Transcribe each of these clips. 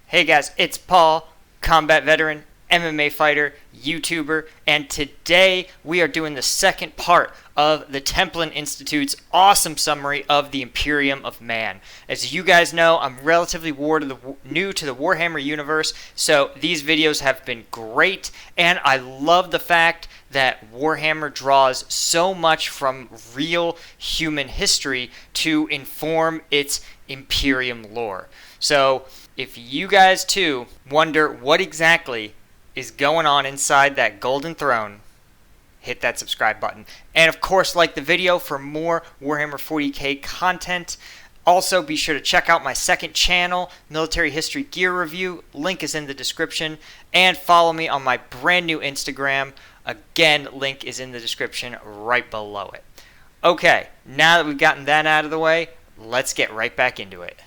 Hey guys, it's Paul, combat veteran, MMA fighter, YouTuber, and today we are doing the second part of the Templin Institute's awesome summary of the Imperium of Man. As you guys know, I'm relatively new to the Warhammer universe, so these videos have been great, and I love the fact that Warhammer draws so much from real human history to inform its Imperium lore. So, if you guys too wonder what exactly is going on inside that golden throne, hit that subscribe button. And of course, like the video for more Warhammer 40k content. Also, be sure to check out my second channel, Military History Gear Review. Link is in the description. And follow me on my brand new Instagram. Again, link is in the description right below it. Okay, now that we've gotten that out of the way, let's get right back into it.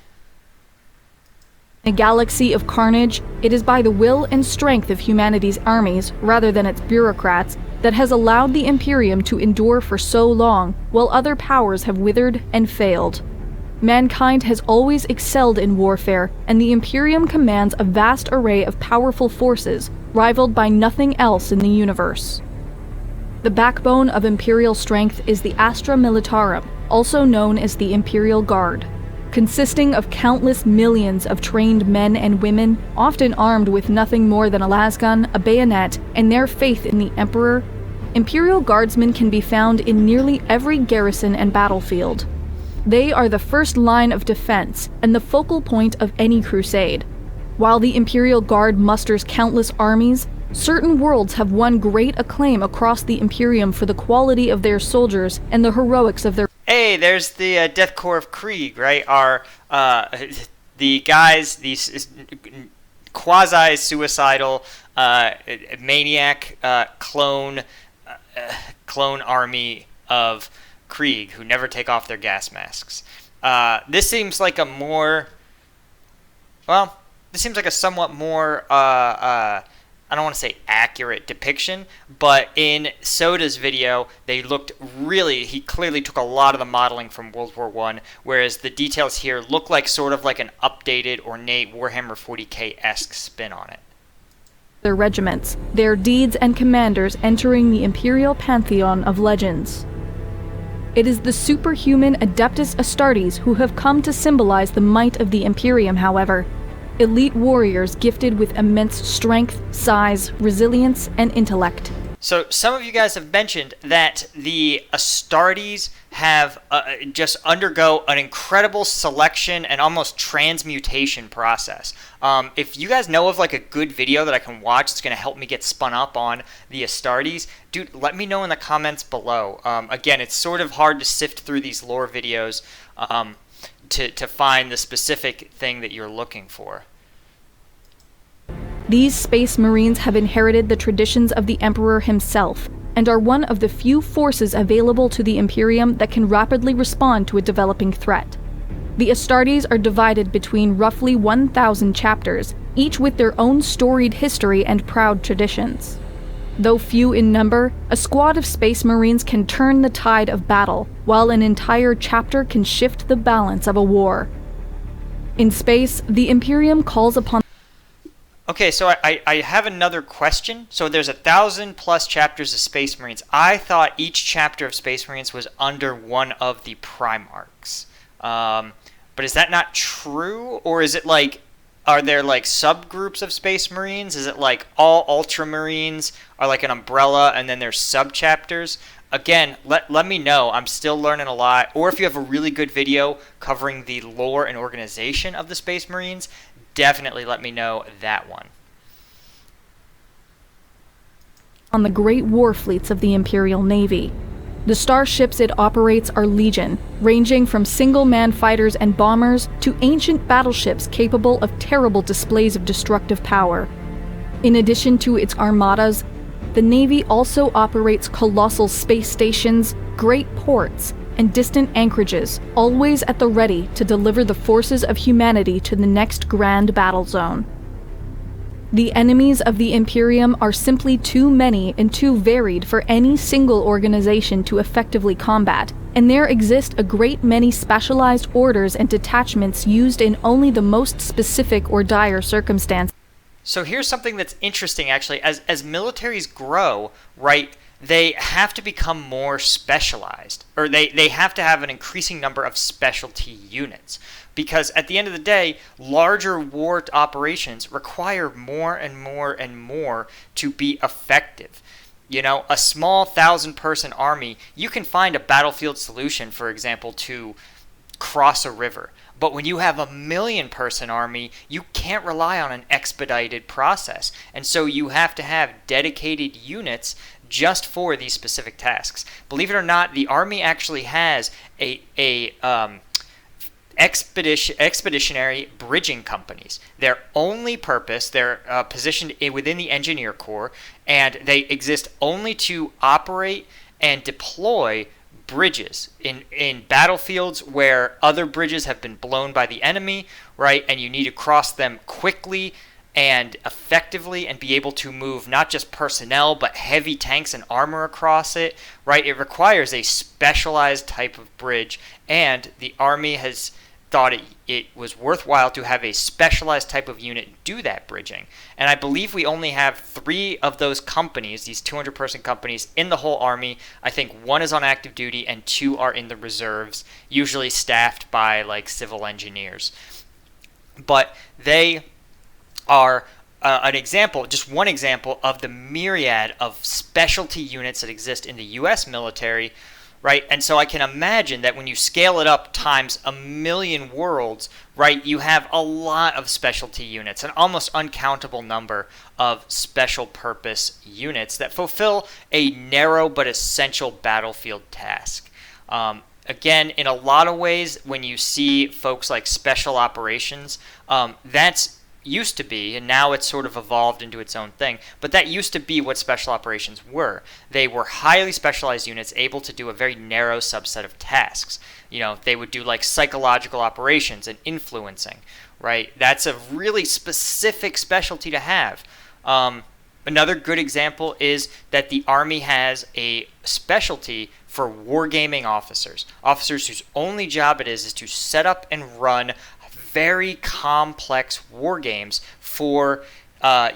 A galaxy of carnage, it is by the will and strength of humanity's armies, rather than its bureaucrats, that has allowed the Imperium to endure for so long, while other powers have withered and failed. Mankind has always excelled in warfare, and the Imperium commands a vast array of powerful forces, rivaled by nothing else in the universe. The backbone of Imperial strength is the Astra Militarum, also known as the Imperial Guard. Consisting of countless millions of trained men and women, often armed with nothing more than a lasgun, a bayonet, and their faith in the Emperor, Imperial Guardsmen can be found in nearly every garrison and battlefield. They are the first line of defense and the focal point of any crusade. While the Imperial Guard musters countless armies, certain worlds have won great acclaim across the Imperium for the quality of their soldiers and the heroics of their... Hey, there's the Death Corps of Krieg, right? The guys, these quasi-suicidal maniac clone army of Krieg who never take off their gas masks. This seems like a somewhat more I don't want to say accurate depiction, but in Soda's video, he clearly took a lot of the modeling from World War I, whereas the details here look like sort of like an updated, ornate Warhammer 40k-esque spin on it. Their regiments, their deeds and commanders entering the Imperial pantheon of legends. It is the superhuman Adeptus Astartes who have come to symbolize the might of the Imperium, however. Elite warriors gifted with immense strength, size, resilience, and intellect. So some of you guys have mentioned that the Astartes have just undergo an incredible selection and almost transmutation process. If you guys know of like a good video that I can watch that's going to help me get spun up on the Astartes, dude, let me know in the comments below. Again, it's sort of hard to sift through these lore videos to find the specific thing that you're looking for. These Space Marines have inherited the traditions of the Emperor himself, and are one of the few forces available to the Imperium that can rapidly respond to a developing threat. The Astartes are divided between roughly 1,000 chapters, each with their own storied history and proud traditions. Though few in number, a squad of Space Marines can turn the tide of battle, while an entire chapter can shift the balance of a war. In space, the Imperium calls upon... Okay, so I have another question. So there's 1,000+ chapters of Space Marines. I thought each chapter of Space Marines was under one of the Primarchs. But is that not true? Or is it like, are there like subgroups of Space Marines? Is it like all Ultramarines are like an umbrella and then there's sub-chapters? Again, let me know. I'm still learning a lot. Or if you have a really good video covering the lore and organization of the Space Marines, definitely let me know that one. On the great war fleets of the Imperial Navy. The starships it operates are legion, ranging from single-man fighters and bombers to ancient battleships capable of terrible displays of destructive power. In addition to its armadas, the Navy also operates colossal space stations, great ports, and distant anchorages, always at the ready to deliver the forces of humanity to the next grand battle zone. The enemies of the Imperium are simply too many and too varied for any single organization to effectively combat, and there exist a great many specialized orders and detachments used in only the most specific or dire circumstances. So here's something that's interesting, actually. As militaries grow, right, they have to become more specialized, or they have to have an increasing number of specialty units. Because at the end of the day, larger war operations require more and more and more to be effective. You know, a small 1,000-person army, you can find a battlefield solution, for example, to cross a river. But when you have a 1,000,000-person army, you can't rely on an expedited process. And so you have to have dedicated units just for these specific tasks. Believe it or not, the army actually has expeditionary bridging companies. Their only purpose, they're positioned within the engineer corps, and they exist only to operate and deploy bridges in battlefields where other bridges have been blown by the enemy, right? And you need to cross them quickly and effectively and be able to move not just personnel but heavy tanks and armor across it, right? It requires a specialized type of bridge, and the army has thought it was worthwhile to have a specialized type of unit do that bridging. And I believe we only have 3 of those companies, these 200-person companies, in the whole army. I think 1 is on active duty and 2 are in the reserves, usually staffed by like civil engineers. But they are an example, just one example of the myriad of specialty units that exist in the U.S. military, right? And so I can imagine that when you scale it up times 1,000,000 worlds, right, you have a lot of specialty units, an almost uncountable number of special purpose units that fulfill a narrow but essential battlefield task. Again, in a lot of ways, when you see folks like special operations, that's used to be, and now it's sort of evolved into its own thing, but that used to be what special operations were. They were highly specialized units able to do a very narrow subset of tasks. You know, they would do like psychological operations and influencing, right? That's a really specific specialty to have. Another good example is that the Army has a specialty for wargaming officers whose only job it is to set up and run very complex war games for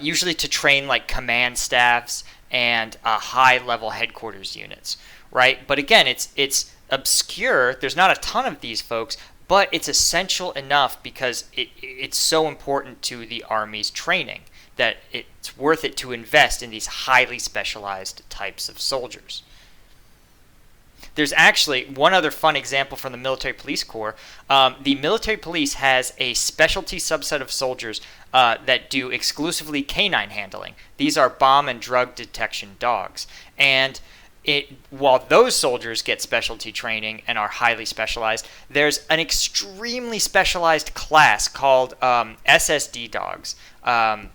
usually to train like command staffs and high-level headquarters units, right? But again, it's obscure. There's not a ton of these folks, but it's essential enough because it's so important to the Army's training that it's worth it to invest in these highly specialized types of soldiers. There's actually one other fun example from the Military Police Corps. The Military Police has a specialty subset of soldiers that do exclusively canine handling. These are bomb and drug detection dogs. And while those soldiers get specialty training and are highly specialized, there's an extremely specialized class called SSD dogs. And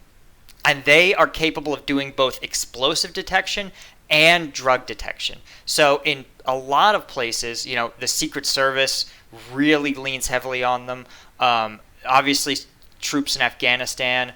they are capable of doing both explosive detection and drug detection. So in a lot of places, you know, the Secret Service really leans heavily on them. Obviously, troops in Afghanistan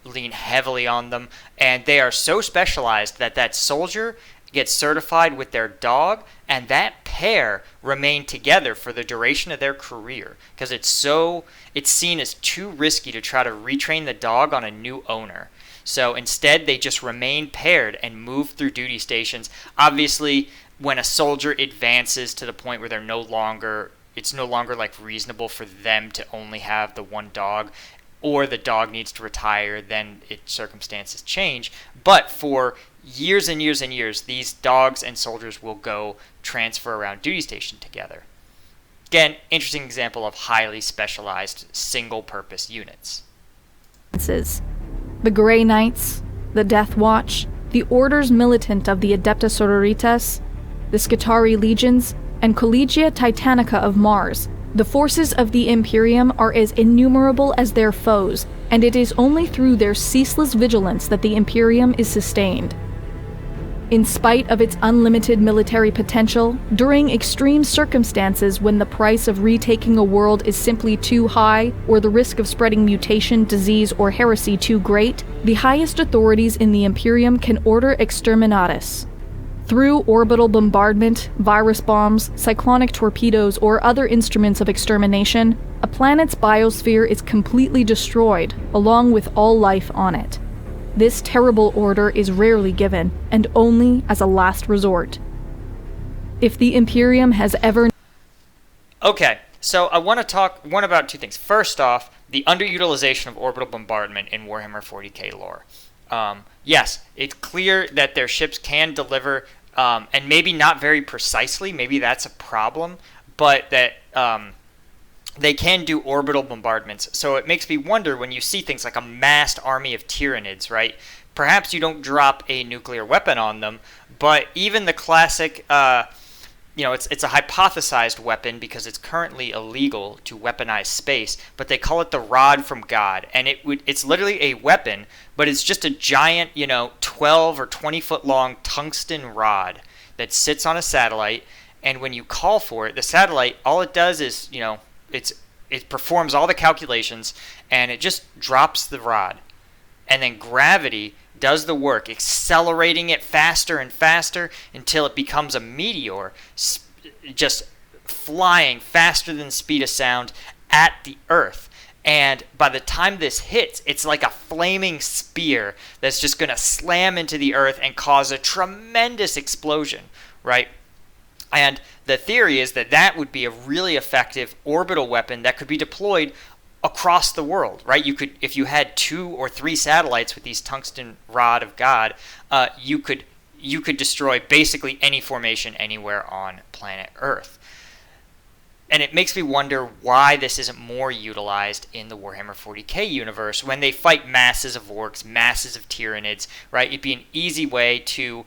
lean heavily on them. And they are so specialized that soldier gets certified with their dog, and that pair remain together for the duration of their career because it's seen as too risky to try to retrain the dog on a new owner. So instead, they just remain paired and move through duty stations. Obviously, when a soldier advances to the point where it's no longer like reasonable for them to only have the one dog, or the dog needs to retire, then circumstances change. But for years and years and years, these dogs and soldiers will go transfer around duty station together. Again, interesting example of highly specialized single-purpose units. The Grey Knights, the Death Watch, the Orders Militant of the Adepta Sororitas, the Skitarii Legions, and Collegia Titanica of Mars. The forces of the Imperium are as innumerable as their foes, and it is only through their ceaseless vigilance that the Imperium is sustained. In spite of its unlimited military potential, during extreme circumstances when the price of retaking a world is simply too high, or the risk of spreading mutation, disease, or heresy too great, the highest authorities in the Imperium can order exterminatus. Through orbital bombardment, virus bombs, cyclonic torpedoes, or other instruments of extermination, a planet's biosphere is completely destroyed, along with all life on it. This terrible order is rarely given, and only as a last resort. If the Imperium has ever... Okay, so I want to talk about two things. First off, the underutilization of orbital bombardment in Warhammer 40k lore. Yes, it's clear that their ships can deliver, and maybe not very precisely, maybe that's a problem, but that they can do orbital bombardments. So it makes me wonder when you see things like a massed army of Tyranids, right? Perhaps you don't drop a nuclear weapon on them, but even the classic... it's a hypothesized weapon because it's currently illegal to weaponize space, but they call it the Rod from God, and it's literally a weapon, but it's just a giant, 12 or 20 foot long tungsten rod that sits on a satellite, and when you call for it, the satellite, all it does is, it performs all the calculations, and it just drops the rod, and then gravity does the work, accelerating it faster and faster until it becomes a meteor, just flying faster than the speed of sound at the Earth. And by the time this hits, it's like a flaming spear that's just going to slam into the Earth and cause a tremendous explosion, right? And the theory is that would be a really effective orbital weapon that could be deployed across the world, right? You could, if you had 2 or 3 satellites with these tungsten rod of God, you could destroy basically any formation anywhere on planet Earth. And it makes me wonder why this isn't more utilized in the Warhammer 40k universe when they fight masses of orcs, masses of Tyranids, right? It'd be an easy way to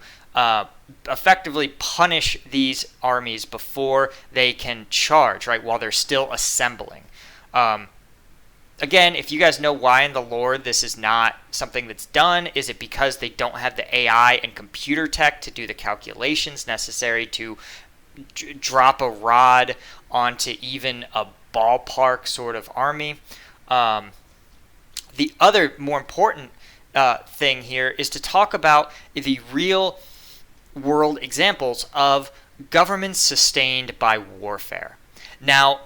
effectively punish these armies before they can charge, right? While they're still assembling. Again, if you guys know why in the lore this is not something that's done, is it because they don't have the AI and computer tech to do the calculations necessary to drop a rod onto even a ballpark sort of army? The other more important thing here is to talk about the real world examples of governments sustained by warfare. Now,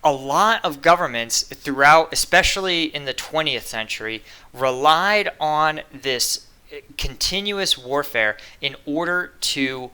a lot of governments throughout, especially in the 20th century, relied on this continuous warfare in order to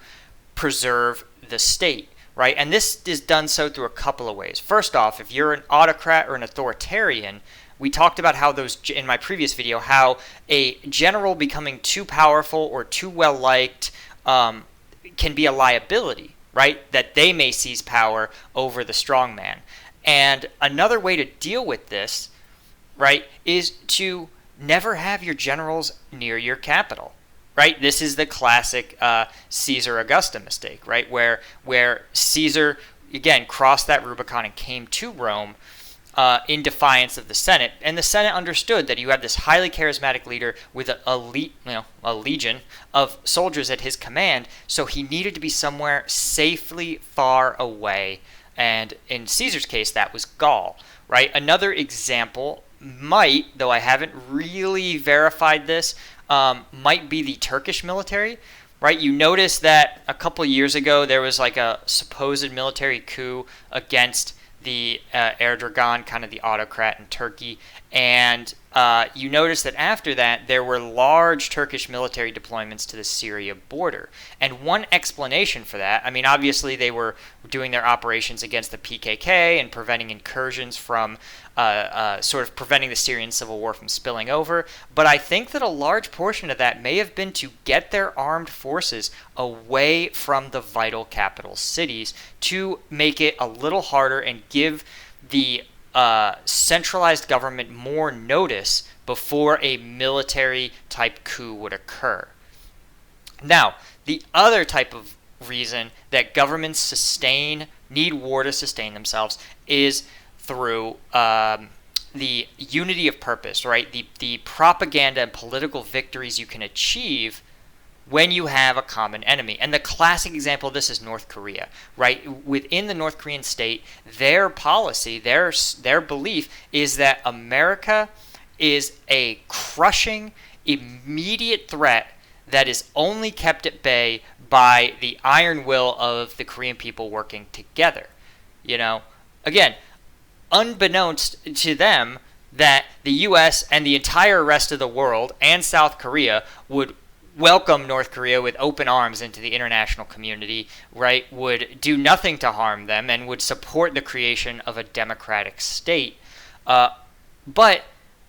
preserve the state, right? And this is done so through a couple of ways. First off, if you're an autocrat or an authoritarian, we talked about how those, in my previous video, how a general becoming too powerful or too well-liked can be a liability, right? That they may seize power over the strongman. And another way to deal with this, right, is to never have your generals near your capital, right? This is the classic Caesar Augusta mistake, right, where Caesar, again, crossed that Rubicon and came to Rome in defiance of the Senate. And the Senate understood that you had this highly charismatic leader with a legion of soldiers at his command, so he needed to be somewhere safely far away. And in Caesar's case, that was Gaul, right? Another example might, though I haven't really verified this, might be the Turkish military, right? You notice that a couple years ago there was like a supposed military coup against the Erdogan, kind of the autocrat in Turkey, and you notice that after that there were large Turkish military deployments to the Syria border. And one explanation for that, I mean, obviously they were doing their operations against the PKK and preventing incursions from sort of preventing the Syrian civil war from spilling over, but I think that a large portion of that may have been to get their armed forces away from the vital capital cities to make it a little harder and give the centralized government more notice before a military type coup would occur. Now, the other type of reason that governments need war to sustain themselves is through the unity of purpose, right? The propaganda and political victories you can achieve when you have a common enemy. And the classic example of this is North Korea, right? Within the North Korean state, their policy, their belief is that America is a crushing, immediate threat that is only kept at bay by the iron will of the Korean people working together. Again, unbeknownst to them, that the U.S. and the entire rest of the world and South Korea would welcome North Korea with open arms into the international community, right? Would do nothing to harm them and would support the creation of a democratic state. But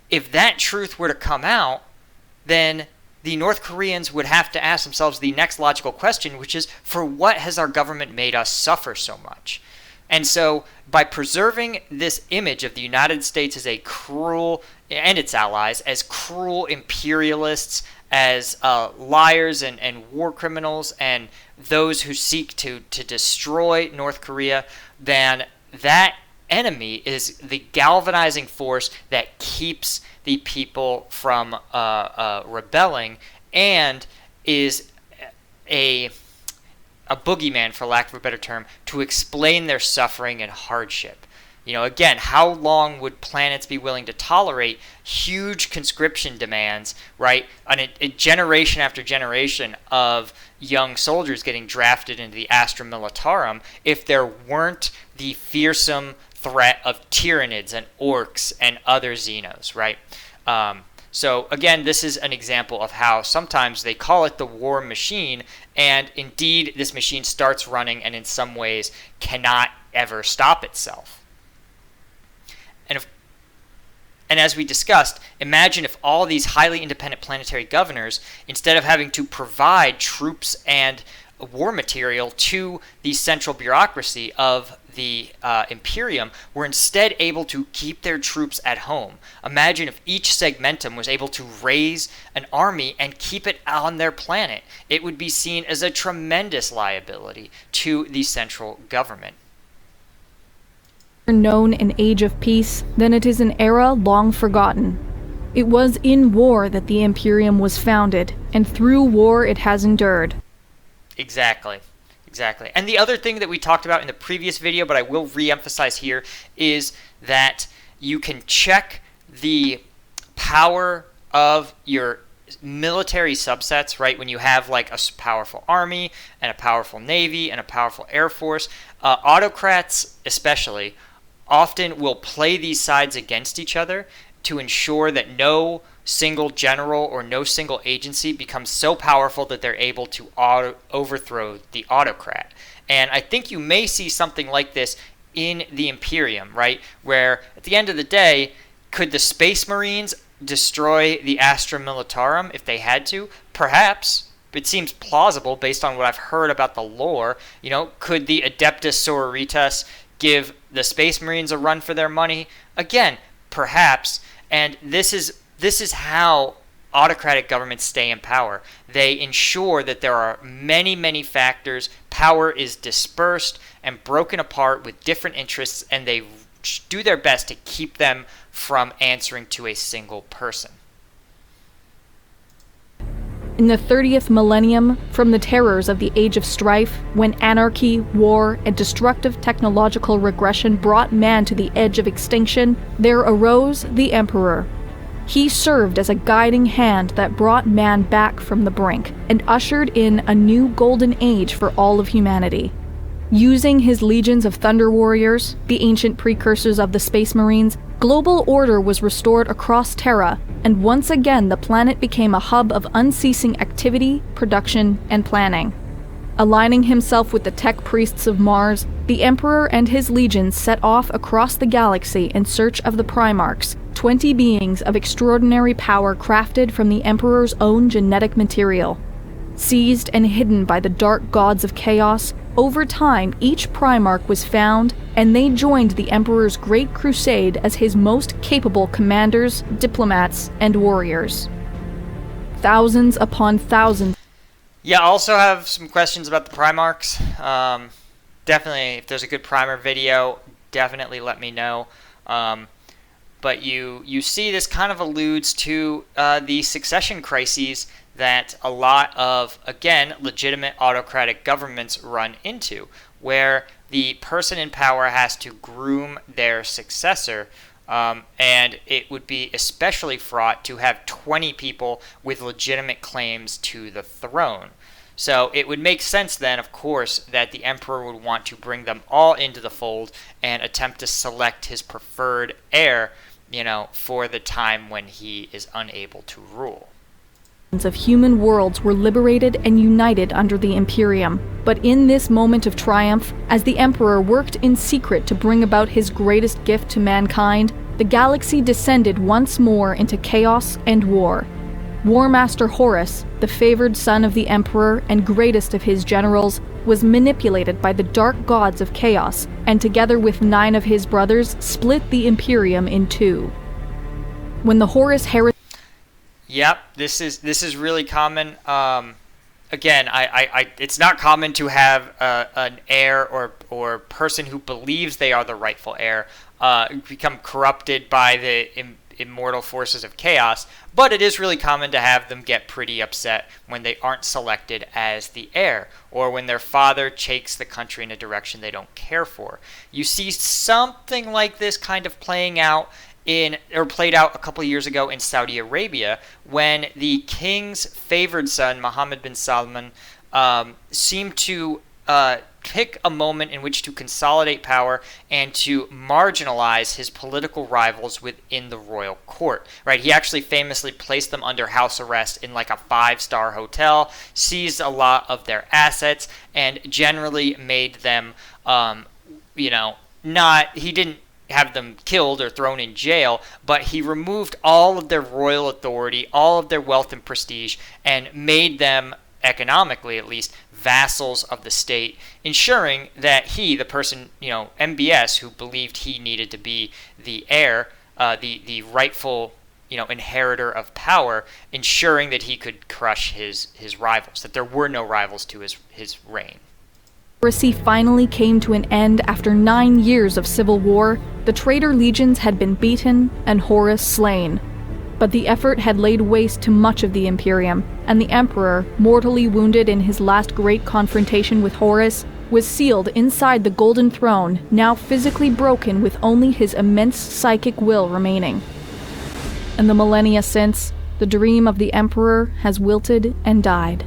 if that truth were to come out, then the North Koreans would have to ask themselves the next logical question, which is, for what has our government made us suffer so much? And so by preserving this image of the United States as a cruel, and its allies, as cruel imperialists, as liars and war criminals, and those who seek to destroy North Korea, then that enemy is the galvanizing force that keeps the people from rebelling, and is a boogeyman, for lack of a better term, to explain their suffering and hardship. Again, how long would planets be willing to tolerate huge conscription demands, right? A generation after generation of young soldiers getting drafted into the Astra Militarum if there weren't the fearsome threat of Tyranids and Orcs and other Xenos, right? So again, this is an example of how sometimes they call it the war machine, and indeed this machine starts running and in some ways cannot ever stop itself. And as we discussed, imagine if all these highly independent planetary governors, instead of having to provide troops and war material to the central bureaucracy of the Imperium, were instead able to keep their troops at home. Imagine if each segmentum was able to raise an army and keep it on their planet. It would be seen as a tremendous liability to the central government. Known an age of peace, then it is an era long forgotten. It was in war that the Imperium was founded, and through war it has endured. Exactly. And the other thing that we talked about in the previous video, but I will re-emphasize here, is that you can check the power of your military subsets, right? When you have like a powerful army and a powerful navy and a powerful air force, autocrats especially often will play these sides against each other to ensure that no single general or no single agency becomes so powerful that they're able to overthrow the autocrat. And I think you may see something like this in the Imperium, right? Where at the end of the day, could the Space Marines destroy the Astra Militarum if they had to? Perhaps. It seems plausible based on what I've heard about the lore. Could the Adeptus Sororitas give the Space Marines a run for their money? Again, perhaps. And this is how autocratic governments stay in power. They ensure that there are many, many factors. Power is dispersed and broken apart with different interests, and they do their best to keep them from answering to a single person. In the 30th millennium, from the terrors of the Age of Strife, when anarchy, war, and destructive technological regression brought man to the edge of extinction, there arose the Emperor. He served as a guiding hand that brought man back from the brink and ushered in a new golden age for all of humanity. Using his legions of Thunder Warriors, the ancient precursors of the Space Marines, global order was restored across Terra, and once again the planet became a hub of unceasing activity, production, and planning. Aligning himself with the tech priests of Mars, the Emperor and his legions set off across the galaxy in search of the Primarchs, 20 beings of extraordinary power crafted from the Emperor's own genetic material. Seized and hidden by the dark gods of chaos, over time each Primarch was found, and they joined the Emperor's great crusade as his most capable commanders, diplomats, and warriors. Thousands upon thousands. Yeah, I also have some questions about the Primarchs. Definitely, if there's a good primer video, definitely let me know. But you see this kind of alludes to the succession crises that a lot of, again, legitimate autocratic governments run into, where the person in power has to groom their successor And it would be especially fraught to have 20 people with legitimate claims to the throne. So it would make sense then, of course, that the emperor would want to bring them all into the fold and attempt to select his preferred heir, for the time when he is unable to rule. Of human worlds were liberated and united under the Imperium. But in this moment of triumph, as the Emperor worked in secret to bring about his greatest gift to mankind, the galaxy descended once more into chaos and war. War Master Horus, the favored son of the Emperor and greatest of his generals, was manipulated by the dark gods of chaos, and together with 9 of his brothers, split the Imperium in 2. When the Horus heresy... Yep, this is really common. Again, it's not common to have an heir or person who believes they are the rightful heir become corrupted by the immortal forces of chaos, but it is really common to have them get pretty upset when they aren't selected as the heir, or when their father takes the country in a direction they don't care for. You see something like this kind of played out a couple of years ago in Saudi Arabia, when the king's favored son, Mohammed bin Salman, seemed to pick a moment in which to consolidate power and to marginalize his political rivals within the royal court. Right? He actually famously placed them under house arrest in like a 5-star hotel, seized a lot of their assets, and generally made them, he didn't have them killed or thrown in jail, but he removed all of their royal authority, all of their wealth and prestige, and made them, economically at least, vassals of the state, ensuring that he, the person, MBS, who believed he needed to be the heir, the rightful, inheritor of power, ensuring that he could crush his rivals, that there were no rivals to his reign. Heresy finally came to an end after 9 years of civil war. The traitor legions had been beaten and Horus slain. But the effort had laid waste to much of the Imperium, and the Emperor, mortally wounded in his last great confrontation with Horus, was sealed inside the Golden Throne, now physically broken with only his immense psychic will remaining. In the millennia since, the dream of the Emperor has wilted and died.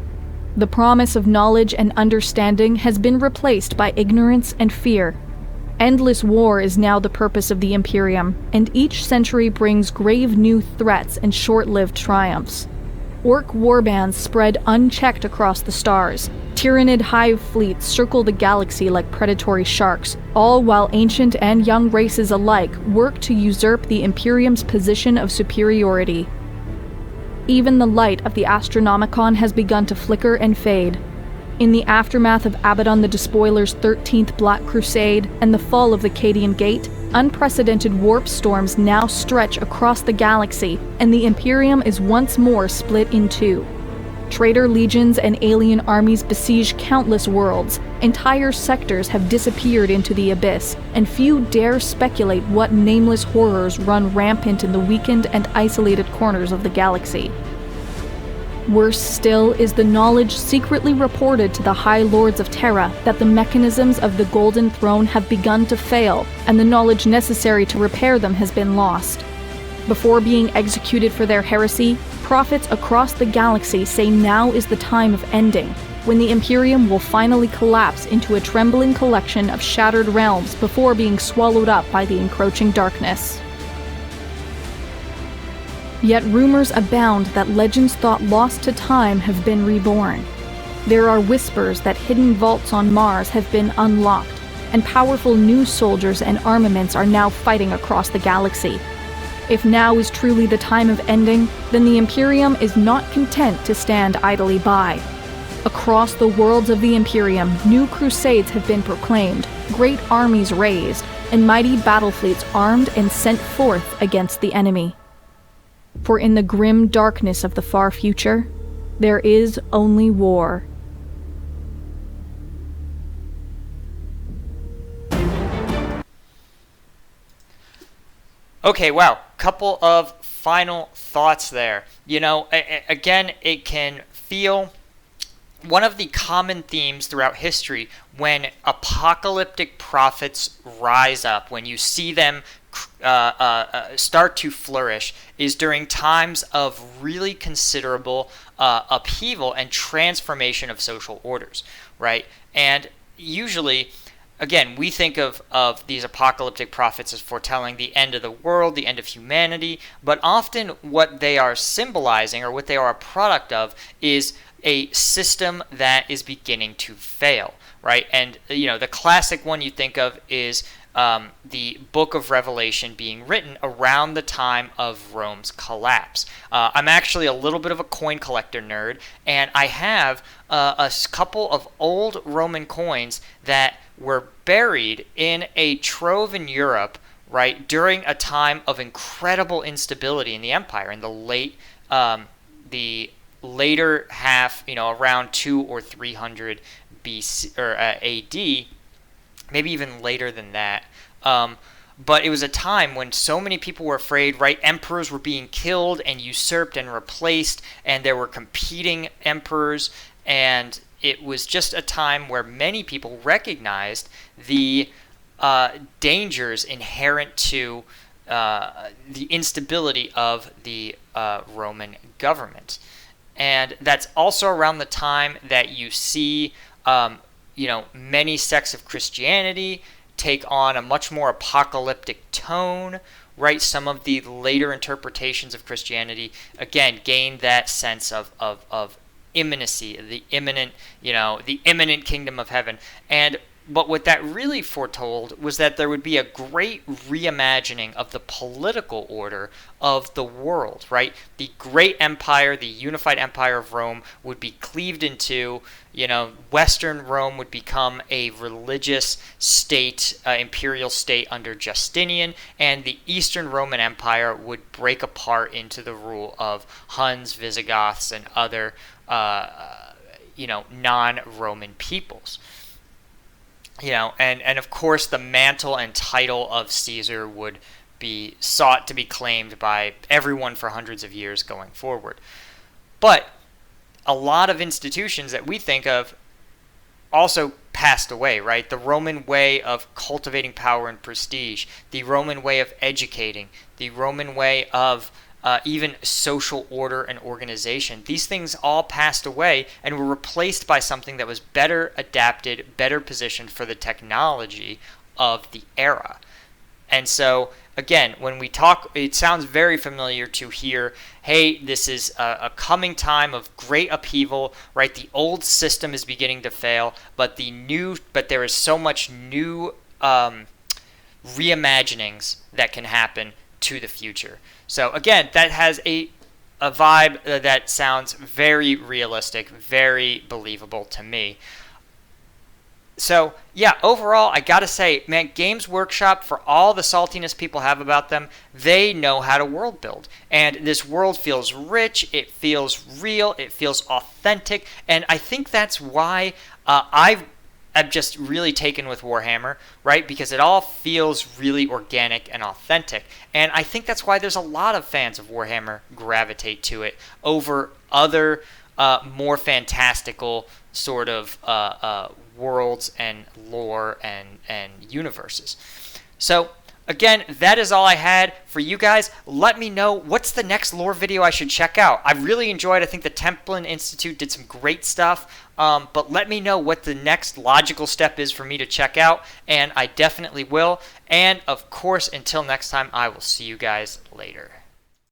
The promise of knowledge and understanding has been replaced by ignorance and fear. Endless war is now the purpose of the Imperium, and each century brings grave new threats and short-lived triumphs. Orc warbands spread unchecked across the stars. Tyrannid hive fleets circle the galaxy like predatory sharks, all while ancient and young races alike work to usurp the Imperium's position of superiority. Even the light of the Astronomicon has begun to flicker and fade. In the aftermath of Abaddon the Despoiler's 13th Black Crusade and the fall of the Cadian Gate, unprecedented warp storms now stretch across the galaxy, and the Imperium is once more split in 2. Traitor legions and alien armies besiege countless worlds. Entire sectors have disappeared into the abyss, and few dare speculate what nameless horrors run rampant in the weakened and isolated corners of the galaxy. Worse still is the knowledge secretly reported to the High Lords of Terra that the mechanisms of the Golden Throne have begun to fail, and the knowledge necessary to repair them has been lost. Before being executed for their heresy, prophets across the galaxy say now is the time of ending, when the Imperium will finally collapse into a trembling collection of shattered realms before being swallowed up by the encroaching darkness. Yet rumors abound that legends thought lost to time have been reborn. There are whispers that hidden vaults on Mars have been unlocked, and powerful new soldiers and armaments are now fighting across the galaxy. If now is truly the time of ending, then the Imperium is not content to stand idly by. Across the worlds of the Imperium, new crusades have been proclaimed, great armies raised, and mighty battle fleets armed and sent forth against the enemy. For in the grim darkness of the far future, there is only war. Okay, wow. Couple of final thoughts there. Again, it can feel one of the common themes throughout history when apocalyptic prophets rise up, when you see them start to flourish is during times of really considerable upheaval and transformation of social orders, right? And usually, again, we think of these apocalyptic prophets as foretelling the end of the world, the end of humanity, but often what they are symbolizing, or what they are a product of, is a system that is beginning to fail, right? And the classic one you think of is the book of Revelation being written around the time of Rome's collapse. I'm actually a little bit of a coin collector nerd, and I have a couple of old Roman coins that were buried in a trove in Europe, right, during a time of incredible instability in the empire, in the later half, around 2 or 300 BC or AD, maybe even later than that. But it was a time when so many people were afraid, right? Emperors were being killed and usurped and replaced, and there were competing emperors, and it was just a time where many people recognized the dangers inherent to the instability of the Roman government. And that's also around the time that you see, many sects of Christianity take on a much more apocalyptic tone, right? Some of the later interpretations of Christianity, again, gain that sense of imminency, the imminent kingdom of heaven. But what that really foretold was that there would be a great reimagining of the political order of the world, right? The great empire, the unified empire of Rome, would be cleaved into, Western Rome would become a religious state, imperial state under Justinian, and the Eastern Roman Empire would break apart into the rule of Huns, Visigoths, and other, non-Roman peoples. And of course the mantle and title of Caesar would be sought to be claimed by everyone for hundreds of years going forward. But a lot of institutions that we think of also passed away, right? The Roman way of cultivating power and prestige, the Roman way of educating, the Roman way of even social order and organization. These things all passed away and were replaced by something that was better adapted, better positioned for the technology of the era. And so, again, when we talk, it sounds very familiar to hear, hey, this is a coming time of great upheaval, right? The old system is beginning to fail, but there is so much new reimaginings that can happen to the future. So again, that has a vibe that sounds very realistic, very believable to me. So yeah, overall, I gotta say, man, Games Workshop, for all the saltiness people have about them, they know how to world build. And this world feels rich, it feels real, it feels authentic, and I think that's why I'm just really taken with Warhammer, right? Because it all feels really organic and authentic. And I think that's why there's a lot of fans of Warhammer gravitate to it over other more fantastical sort of worlds and lore and universes. So again, that is all I had for you guys. Let me know what's the next lore video I should check out. I really enjoyed, I think the Templin Institute did some great stuff, but let me know what the next logical step is for me to check out, and I definitely will. And of course, until next time, I will see you guys later.